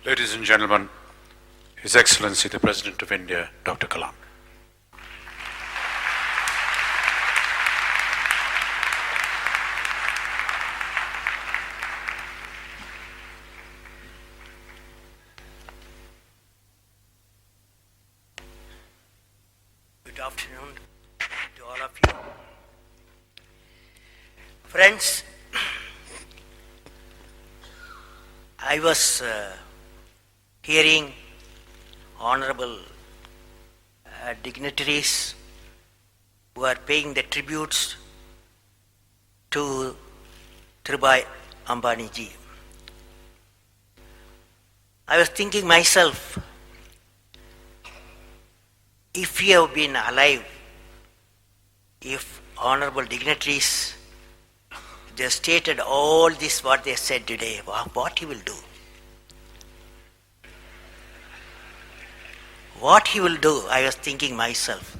Ladies and gentlemen, His Excellency the President of India, Dr. Kalam. Good afternoon to all of you. Friends, I was hearing honorable dignitaries who are paying the tributes to Dhirubhai Ambani ji. I was thinking myself, if we have been alive, if honorable dignitaries, they stated all this what they said today, what he will do? What he will do, I was thinking myself.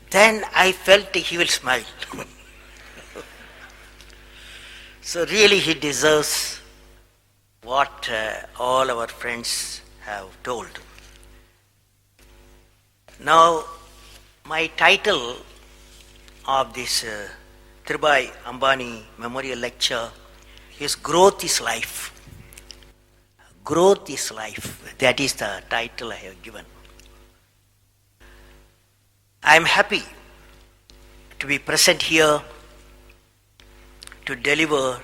Then I felt he will smile. So really he deserves what all our friends have told. Now, my title of this Dhirubhai Ambani Memorial Lecture is Growth is Life. Growth is Life. That is the title I have given. I am happy to be present here to deliver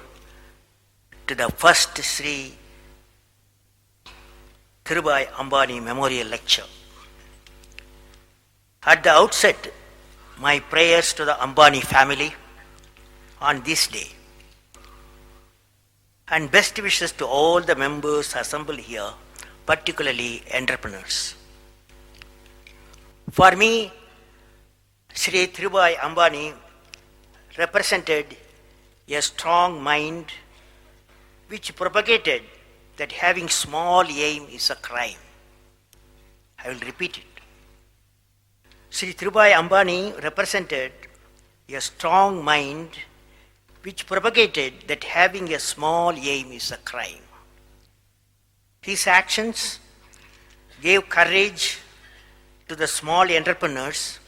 to the first Sri Dhirubhai Ambani Memorial Lecture. At the outset, my prayers to the Ambani family on this day, and best wishes to all the members assembled here, particularly entrepreneurs. For me, Sri Dhirubhai Ambani represented a strong mind which propagated that having small aim is a crime. I will repeat it. Sri Dhirubhai Ambani represented a strong mind which propagated that having a small aim is a crime. His actions gave courage to the small entrepreneurs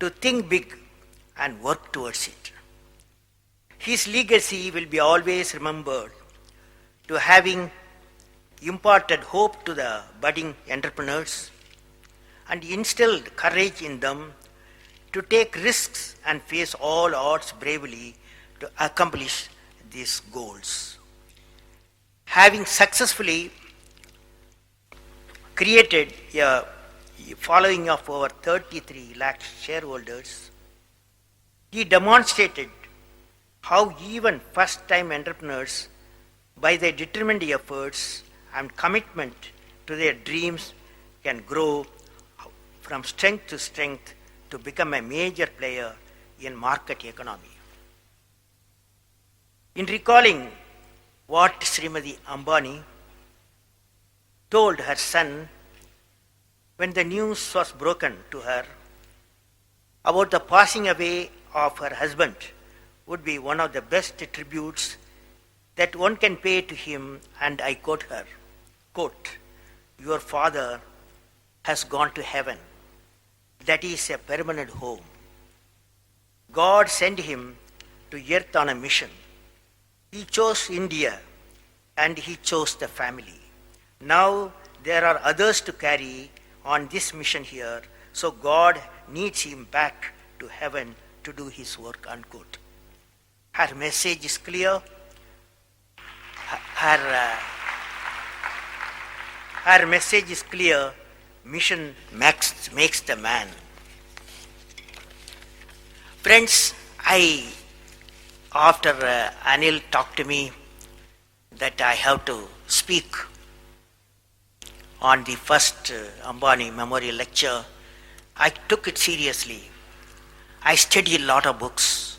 to think big and work towards it. His legacy will be always remembered to having imparted hope to the budding entrepreneurs and instilled courage in them to take risks and face all odds bravely to accomplish these goals. Having successfully created a following of over 33 lakh shareholders, he demonstrated how even first-time entrepreneurs, by their determined efforts and commitment to their dreams, can grow from strength to strength to become a major player in market economy. In recalling what Srimati Ambani told her son when the news was broken to her about the passing away of her husband would be one of the best tributes that one can pay to him, and I quote her, quote, "Your father has gone to heaven. That is a permanent home. God sent him to earth on a mission. He chose India and he chose the family. Now there are others to carry on this mission here, so God needs him back to heaven to do his work," unquote. Her message is clear. Her message is clear. Mission makes the man. Friends, after Anil talked to me that I have to speak on the first Ambani Memorial Lecture, I took it seriously. I studied a lot of books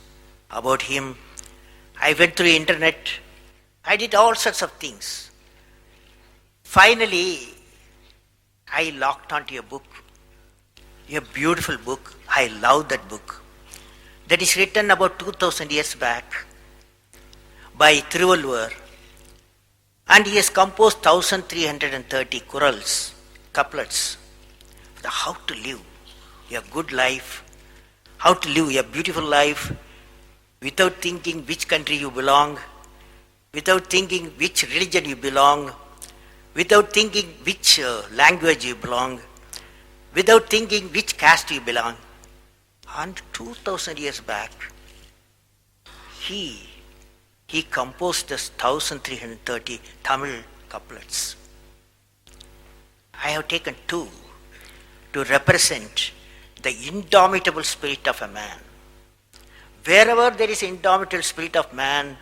about him. I went through internet. I did all sorts of things. Finally, I locked onto a book, a beautiful book. I love that book. That is written about 2000 years back by Thiruvalluvar, And he has composed 1330 chorals, couplets, for how to live a good life, how to live a beautiful life without thinking which country you belong, without thinking which religion you belong, without thinking which language you belong, without thinking which caste you belong. And 2000 years back, he composed this 1330 Tamil couplets. I have taken two to represent the indomitable spirit of a man. Wherever there is indomitable spirit of man,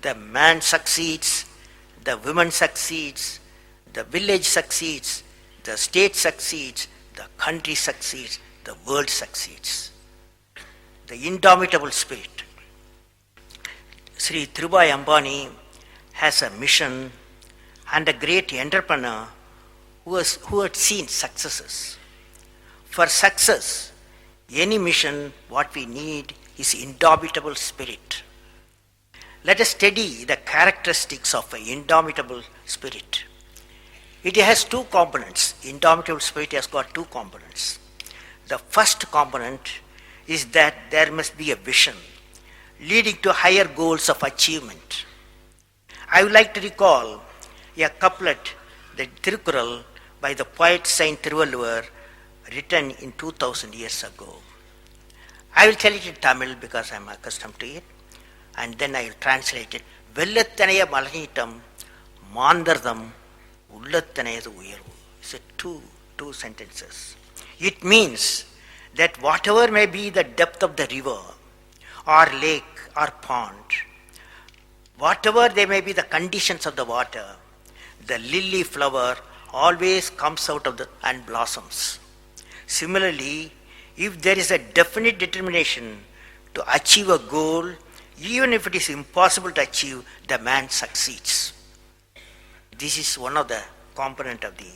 the man succeeds, the woman succeeds, the village succeeds, the state succeeds, the country succeeds, the world succeeds. The indomitable spirit. Sri Dhirubhai Ambani has a mission and a great entrepreneur who had seen successes. For success, any mission, what we need is indomitable spirit. Let us study the characteristics of an indomitable spirit. It has two components. Indomitable spirit has got two components. The first component is that there must be a vision leading to higher goals of achievement. I would like to recall a couplet, the Tirukkural, by the poet Saint Thiruvalluvar, written in 2000 years ago. I will tell it in Tamil because I am accustomed to it, and then I will translate it. Vellathanaya malanitam mandardam ullathanayadu uyarvu. It's two sentences. It means that whatever may be the depth of the river or lake or pond, whatever they may be the conditions of the water, the lily flower always comes out of the and blossoms. Similarly, if there is a definite determination to achieve a goal, even if it is impossible to achieve, the man succeeds. This is one of the component of the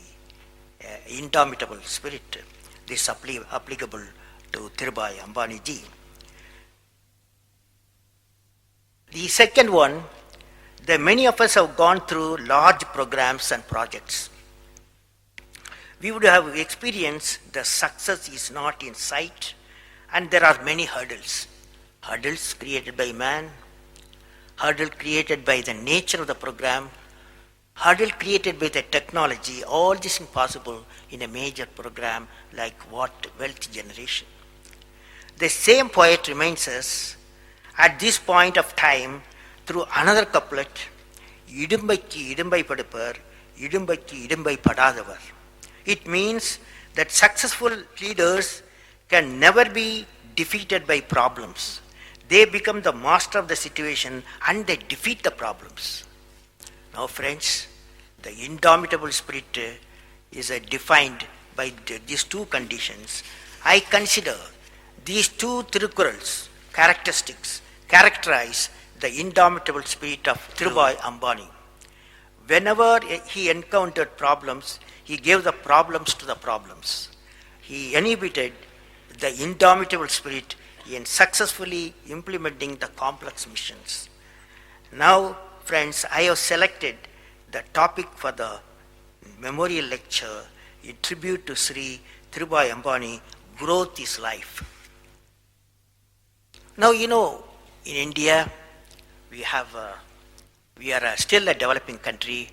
indomitable spirit. This is applicable to Dhirubhai Ambani ji. The second one, that many of us have gone through large programs and projects. We would have experienced the success is not in sight, and there are many hurdles. Hurdles created by man, hurdle created by the nature of the program, hurdle created by the technology. All this is possible in a major program like what wealth generation. The same poet reminds us at this point of time through another couplet, Idumbaikki Idumbai Padupar, Idumbaikki Idumbai Padadavar. It means that successful leaders can never be defeated by problems. They become the master of the situation and they defeat the problems. Now friends, the indomitable spirit is defined by these two conditions. I consider these two Tirukkurals characteristics characterize the indomitable spirit of Dhirubhai Ambani. Whenever he encountered problems, he gave the problems to the problems. He inhibited the indomitable spirit in successfully implementing the complex missions. Now, friends, I have selected the topic for the memorial lecture in tribute to Sri Dhirubhai Ambani, Growth is Life. Now, you know, in India, we are still a developing country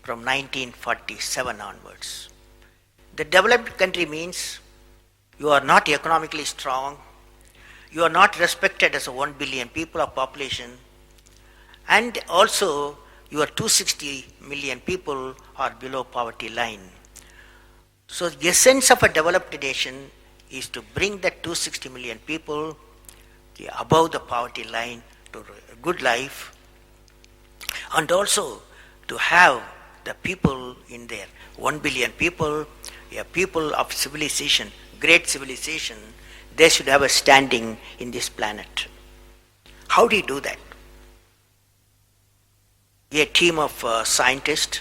from 1947 onwards. The developed country means you are not economically strong, you are not respected as a 1 billion people of population, and also your 260 million people are below poverty line. So the essence of a developed nation is to bring that 260 million people above the poverty line to a good life, and also to have the people in there, 1 billion people, a people of civilization, great civilization, they should have a standing in this planet. How do you do that? A team of scientists,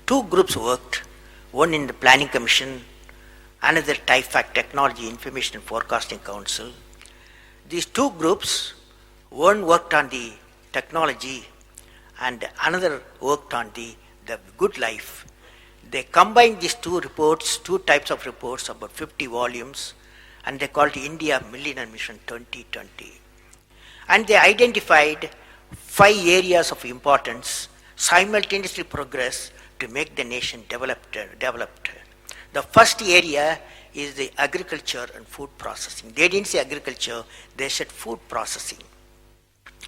two groups worked, one in the Planning Commission, another TIFAC, Technology Information and Forecasting Council. These two groups, one worked on the technology and another worked on the good life. They combined these two reports, two types of reports, about 50 volumes, and they called India Millennium Mission 2020. And they identified 5 areas of importance, simultaneously progress to make the nation developed. The first area is the agriculture and food processing. They didn't say agriculture, they said food processing,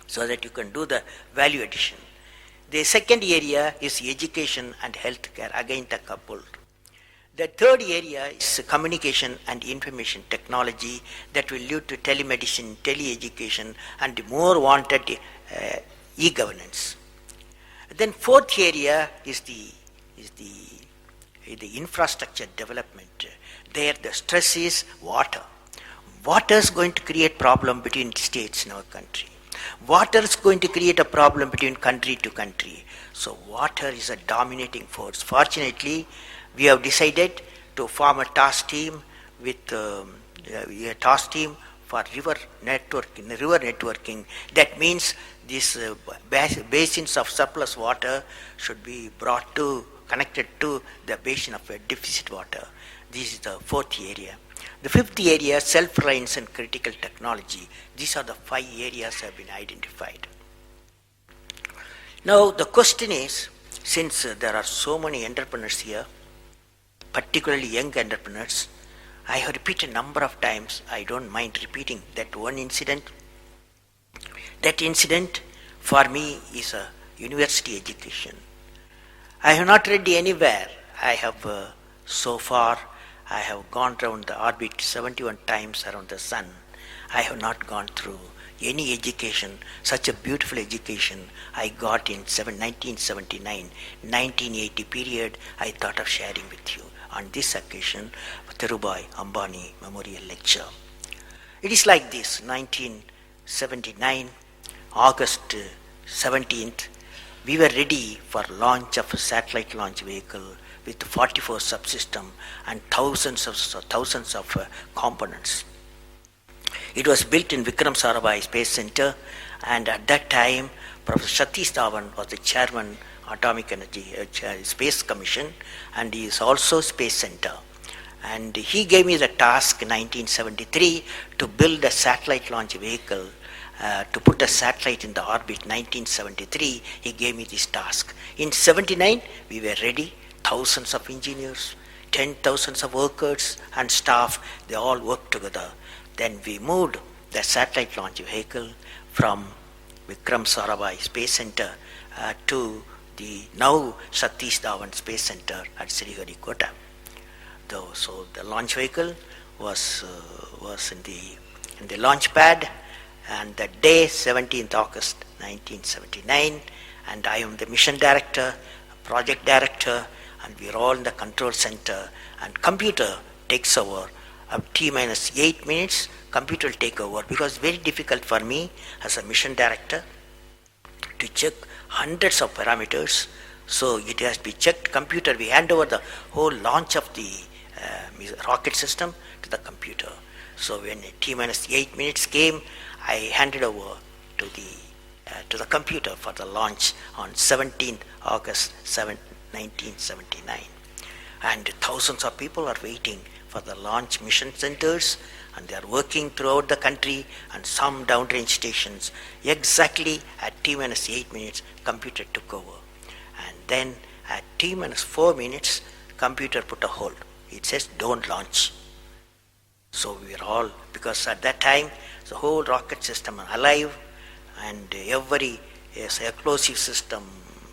so that you can do the value addition. The second area is education and healthcare, again the coupled. The third area is communication and information technology that will lead to telemedicine, teleeducation, and more wanted e-governance. Then fourth area is the infrastructure development. There the stress is water. Water is going to create problem between states in our country. Water is going to create a problem between country to country. So water is a dominating force. Fortunately, we have decided to form a task team for river networking. That means these basins of surplus water should be connected to the basin of deficit water. This is the fourth area. The fifth area, self-reliance and critical technology. These are the 5 areas that have been identified. Now the question is, since there are so many entrepreneurs here, particularly young entrepreneurs, I have repeated a number of times, I don't mind repeating that one incident. That incident for me is a university education. I have not read anywhere. So far, I have gone around the orbit 71 times around the sun. I have not gone through any education, such a beautiful education I got in 1979, 1980 period. I thought of sharing with you on this occasion, Dhirubhai Ambani Memorial Lecture. It is like this, 1979, August 17th, we were ready for launch of a satellite launch vehicle with 44 subsystems and thousands of components. It was built in Vikram Sarabhai Space Center, and at that time, Professor Satish Dhawan was the chairman Atomic Energy Space Commission, and he is also Space Center. And he gave me the task in 1973 to build a satellite launch vehicle, to put a satellite in the orbit. 1973, he gave me this task. In 79, we were ready. Thousands of engineers, 10,000 of workers and staff, they all worked together. Then we moved the satellite launch vehicle from Vikram Sarabhai Space Center to the now Satish Dhawan Space Center at Sriharikota. So the launch vehicle was in the launch pad, and the day 17th August 1979, and I am the mission director, project director, and we are all in the control center, and computer takes over. T-minus 8 minutes, computer will take over, because it's very difficult for me as a mission director to check hundreds of parameters. So it has to be checked. Computer, we hand over the whole launch of the rocket system to the computer. So when T-minus 8 minutes came, I handed over to the computer for the launch on 17th August 1979. And thousands of people are waiting for the launch mission centers, and they are working throughout the country and some downrange stations. Exactly at T-minus 8 minutes, computer took over. And then at T-minus 4 minutes, computer put a hold. It says, don't launch. So we were all, because at that time, the whole rocket system is alive, and every explosive system,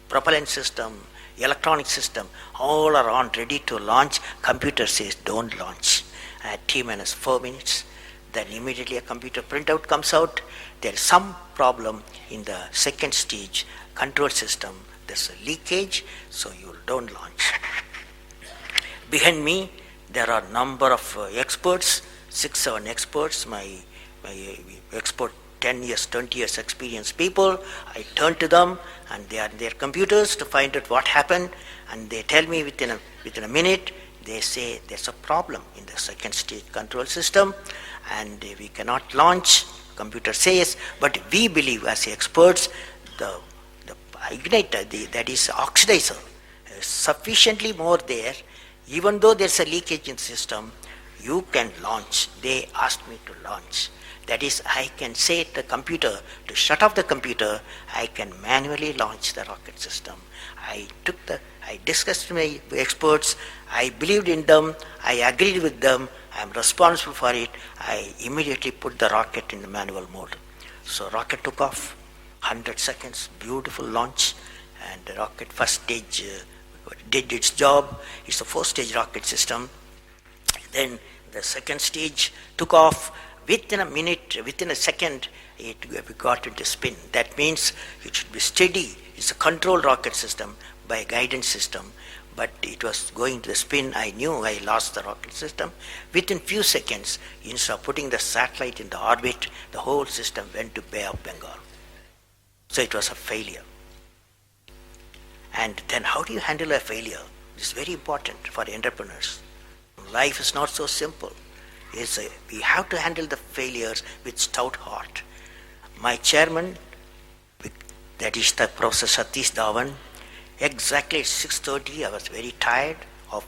propellant system, electronic system, all are on, ready to launch. Computer says, don't launch. At T-minus 4 minutes, then immediately a computer printout comes out. There is some problem in the second stage control system. There's a leakage, so you don't launch. Behind me, there are a number of experts, 6-7 experts, my expert 10 years, 20 years experienced people. I turn to them, and they are in their computers to find out what happened, and they tell me within a minute. They say there's a problem in the second stage control system, and we cannot launch. Computer says, but we believe as experts, igniter, that is oxidizer, sufficiently more there, even though there's a leakage in the system, you can launch. They asked me to launch. That is, I can say to the computer to shut off the computer, I can manually launch the rocket system. I discussed with my experts, I believed in them, I agreed with them, I am responsible for it. I immediately put the rocket in the manual mode. So rocket took off, 100 seconds, beautiful launch, and the rocket first stage did its job. It's a 4-stage rocket system. Then the second stage took off. Within a minute, within a second, we got into spin. That means it should be steady. It's a controlled rocket system by a guidance system. But it was going to the spin. I knew I lost the rocket system. Within few seconds, instead of putting the satellite in the orbit, the whole system went to Bay of Bengal. So it was a failure. And then how do you handle a failure? It's very important for entrepreneurs. Life is not so simple. We have to handle the failures with stout heart. My chairman, that is the Professor Satish Dhawan, exactly at 6:30, I was very tired of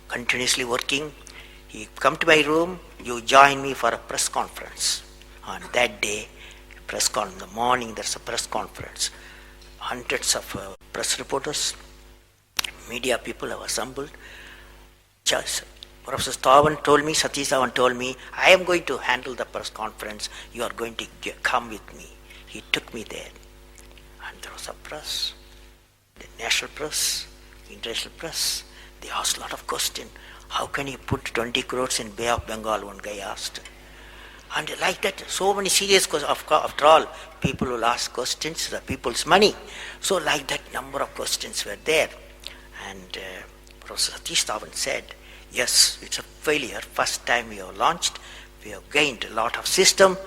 continuously working. He come to my room, you join me for a press conference. On that day, in the morning, there's a press conference. Hundreds of press reporters, media people have assembled. Professor Satish Dhawan told me, I am going to handle the press conference. You are going to come with me. He took me there. And there was a press, the national press, international press. They asked a lot of questions. How can you put 20 crores in Bay of Bengal, one guy asked. And like that, so many serious questions. After all, people will ask questions, the people's money. So like that, number of questions were there. And Professor Satish Dhawan said, yes, it's a failure. First time we have launched, we have gained a lot of system,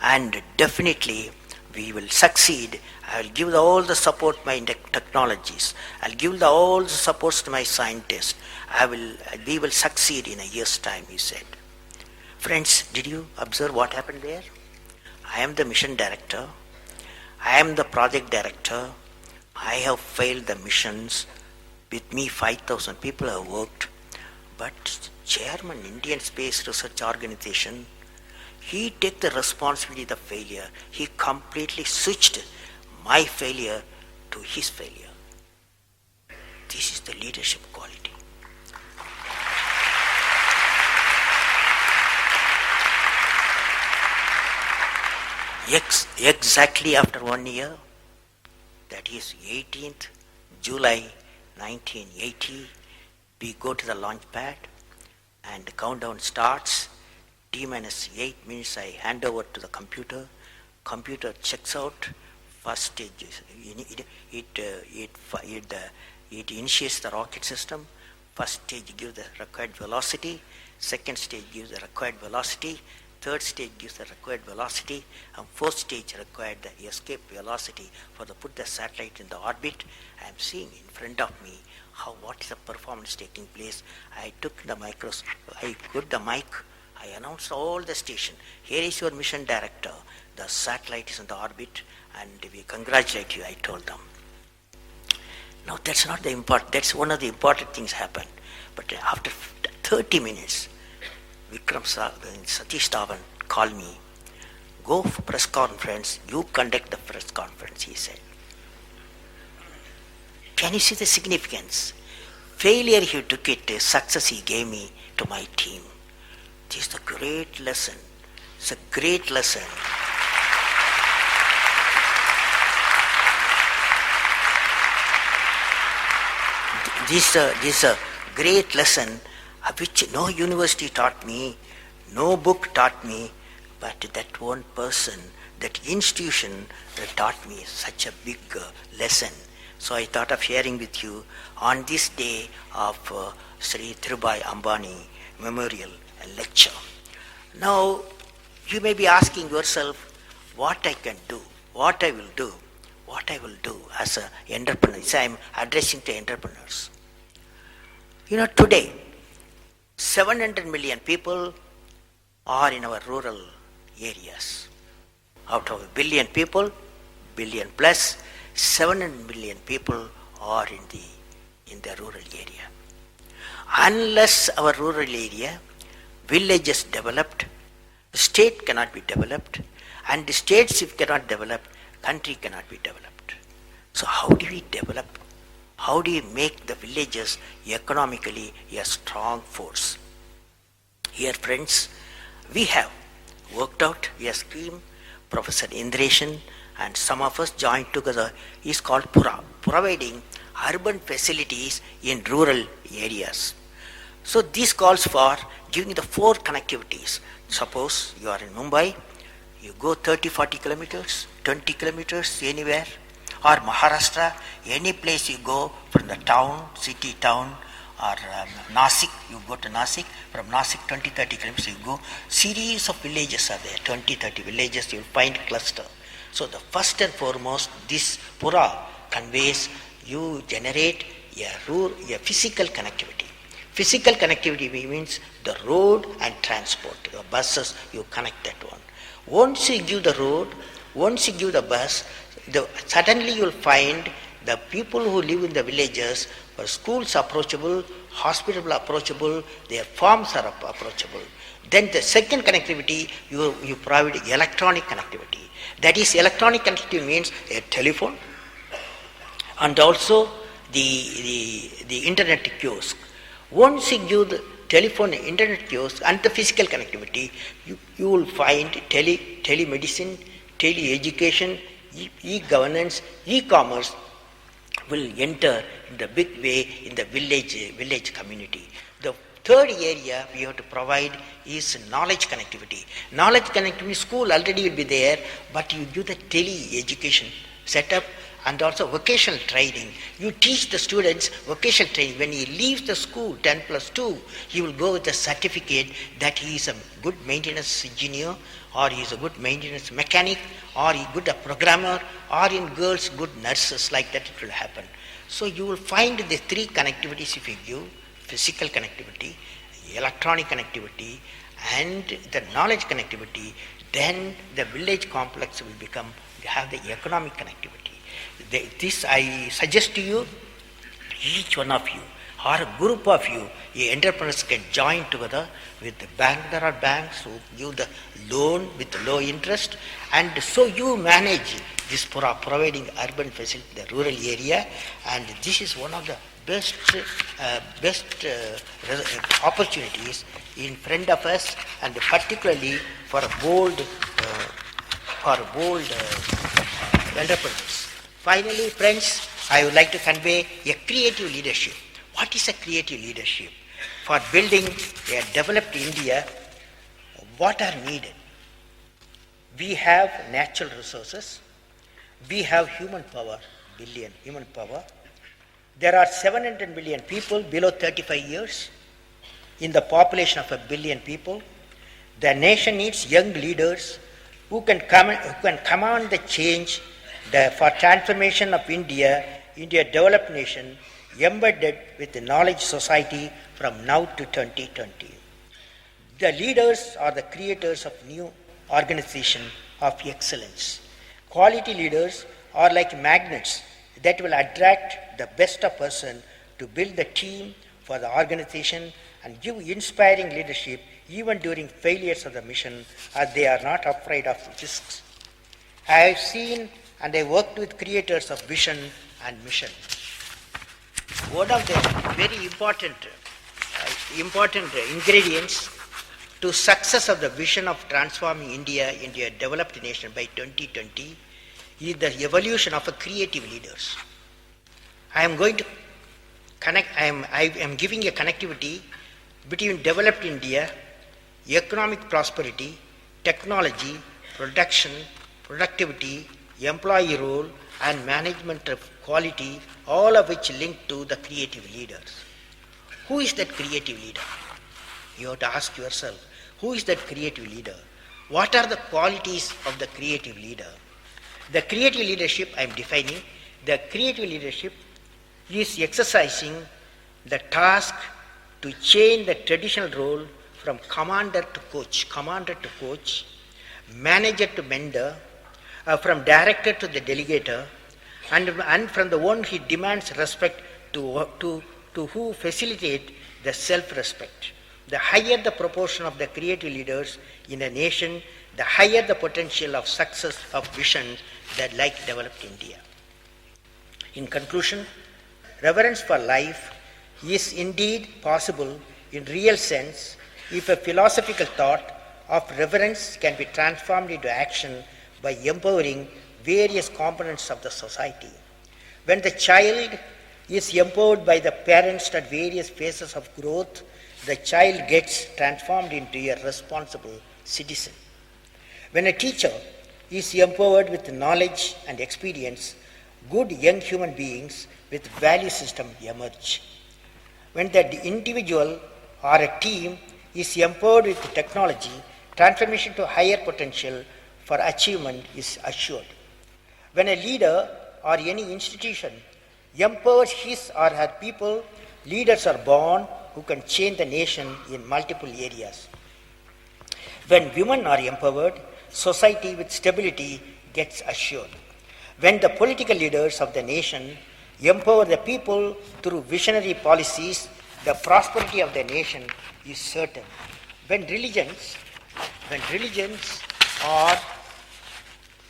and definitely we will succeed. I will give all the support to my technologies. I'll give all the supports to my scientists. We will succeed in a year's time, he said. Friends, did you observe what happened there? I am the mission director. I am the project director. I have failed the missions. With me, 5,000 people have worked. But chairman, Indian Space Research Organization, he took the responsibility of the failure. He completely switched my failure to his failure. This is the leadership quality. Exactly after 1 year, that is 18th July 1980, we go to the launch pad and the countdown starts. T-minus 8 minutes I hand over to the computer. Computer checks out. First stage, it initiates the rocket system. First stage gives the required velocity. Second stage gives the required velocity. Third stage gives the required velocity, and fourth stage required the escape velocity for the put the satellite in the orbit. I am seeing in front of me what is the performance taking place. I took the I put the mic, I announced all the station. Here is your mission director. The satellite is in the orbit, and we congratulate you, I told them. Now that's not the important, that's one of the important things happened. But after 30 minutes, Satish Dhawan called me, go for press conference, you conduct the press conference, he said. Can you see the significance? Failure he took it, success he gave me to my team. This is a great lesson. It's a great lesson. This is a great lesson which no university taught me, no book taught me, but that one person, that institution taught me such a big lesson. So I thought of sharing with you on this day of Sri Dhirubhai Ambani Memorial Lecture. Now, you may be asking yourself, what I can do, what I will do as an entrepreneur. So I am addressing to entrepreneurs. Today, 700 million people are in our rural areas. Out of a billion people, billion plus, 700 million people are in the rural area. Unless our rural area, village is developed, state cannot be developed, and the states if cannot develop, country cannot be developed. So how do we develop? How do we make the villages economically a strong force? Here, friends, we have worked out a scheme. Professor Indreshan and some of us joined together is called PURA, providing urban facilities in rural areas. So this calls for giving the 4 connectivities. Suppose you are in Mumbai, you go 30-40 kilometers, 20 kilometers anywhere, or Maharashtra, any place you go from the town, city town, or Nasik, you go to Nasik, from Nasik 20-30 kilometers you go, series of villages are there, 20-30 villages you will find cluster. So the first and foremost, this PURA conveys, you generate a physical connectivity. Physical connectivity means the road and transport, the buses, you connect that one. Once you give the road, once you give the bus, suddenly you will find the people who live in the villages, where schools approachable, hospital approachable, their farms are approachable. Then the second connectivity, you provide electronic connectivity. That is, electronic connectivity means a telephone and also the internet kiosk. Once you give the telephone, internet kiosk and the physical connectivity, you will find telemedicine, tele-education, e-governance, e-commerce will enter in the big way in the village community. The third area we have to provide is knowledge connectivity. Knowledge connectivity, school already will be there, but you do the tele-education setup and also vocational training. You teach the students vocational training. When he leaves the school, 10+2, he will go with a certificate that he is a good maintenance engineer, or he is a good maintenance mechanic, or he is good a programmer, or in girls good nurses, like that it will happen. So you will find the 3 connectivities if you give, physical connectivity, electronic connectivity, and the knowledge connectivity, then the village complex will become, you have the economic connectivity. This I suggest to you, each one of you, or a group of you, entrepreneurs can join together with the bank. There are banks who give the loan with low interest, and so you manage this providing urban facility in the rural area, and this is one of the best opportunities in front of us, and particularly for bold entrepreneurs. Finally, friends, I would like to convey a creative leadership. What is a creative leadership? For building a developed India, what are needed? We have natural resources. We have human power, human power. There are 700 million people below 35 years in the population of 1 billion people. The nation needs young leaders who can command the change for transformation of India into a developed nation embedded with the knowledge society from now to 2020. The leaders are the creators of new organization of excellence. Quality leaders are like magnets that will attract the best of person to build the team for the organization and give inspiring leadership even during failures of the mission, as they are not afraid of risks. I have seen and I worked with creators of vision and mission. One of the very important ingredients to success of the vision of transforming India into a developed nation by 2020 is the evolution of creative leaders. I am going to connect. I am giving a connectivity between developed India, economic prosperity, technology, production, productivity, employee role, and management of quality, all of which link to the creative leaders. Who is that creative leader? You have to ask yourself, who is that creative leader? What are the qualities of the creative leader? The creative leadership I am defining, the creative leadership is exercising the task to change the traditional role from commander to coach, manager to mentor, from director to the delegator, and from the one he demands respect to who facilitate the self-respect. The higher the proportion of the creative leaders in a nation, the higher the potential of success of visions that like developed India. In conclusion, reverence for life is indeed possible in real sense if a philosophical thought of reverence can be transformed into action by empowering various components of the society. When the child is empowered by the parents at various phases of growth, the child gets transformed into a responsible citizen. When a teacher is empowered with knowledge and experience, good young human beings with value system emerge. When the individual or a team is empowered with technology, transformation to higher potential for achievement is assured. When a leader or any institution empowers his or her people, leaders are born who can change the nation in multiple areas. When women are empowered, society with stability gets assured. When the political leaders of the nation empower the people through visionary policies, the prosperity of the nation is certain. When religions are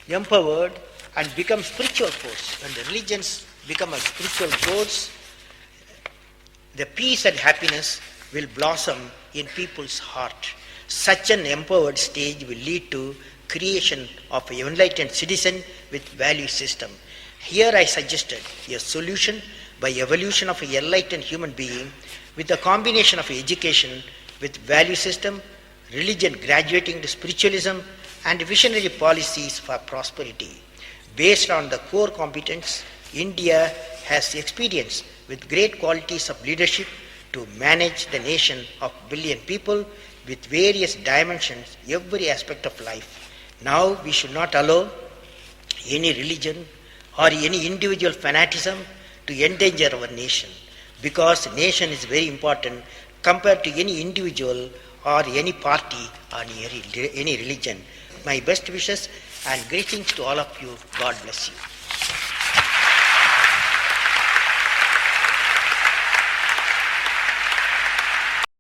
empowered and become spiritual force, when the religions become a spiritual force, the peace and happiness will blossom in people's heart. Such an empowered stage will lead to creation of an enlightened citizen with value system. Here I suggested a solution by evolution of an enlightened human being with a combination of education with value system, religion graduating to spiritualism, and visionary policies for prosperity. Based on the core competence, India has experience with great qualities of leadership to manage the nation of billion people with various dimensions, every aspect of life. Now we should not allow any religion or any individual fanaticism to endanger our nation, because nation is very important compared to any individual or any party or any religion. My best wishes and greetings to all of you. God bless you.